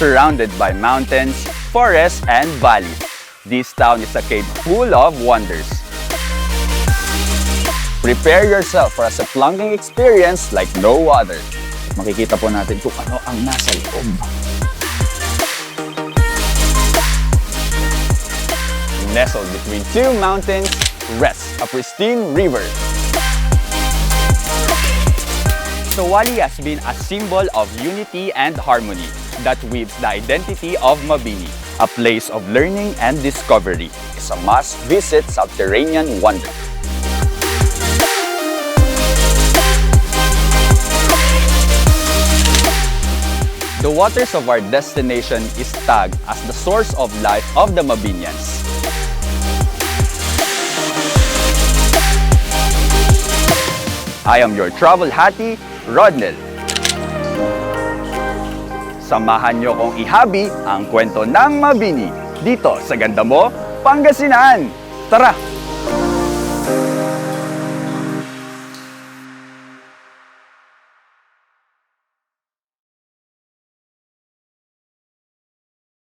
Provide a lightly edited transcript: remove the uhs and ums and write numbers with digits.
surrounded by mountains, forests, and valleys. This town is a cave full of wonders. Prepare yourself for a spelunking experience like no other. Makikita po natin kung ano ang nasa loob. Nestled between two mountains rests a pristine river. Sawali has been a symbol of unity and harmony that weaves the identity of Mabini. A place of learning and discovery. It's a must-visit subterranean wonder. The waters of our destination is tagged as the source of life of the Mabinians. I am your travel hati, Rodnel. Samahan niyo kong ihabi ang kwento ng Mabini dito sa Ganda Mo, Pangasinan. Tara!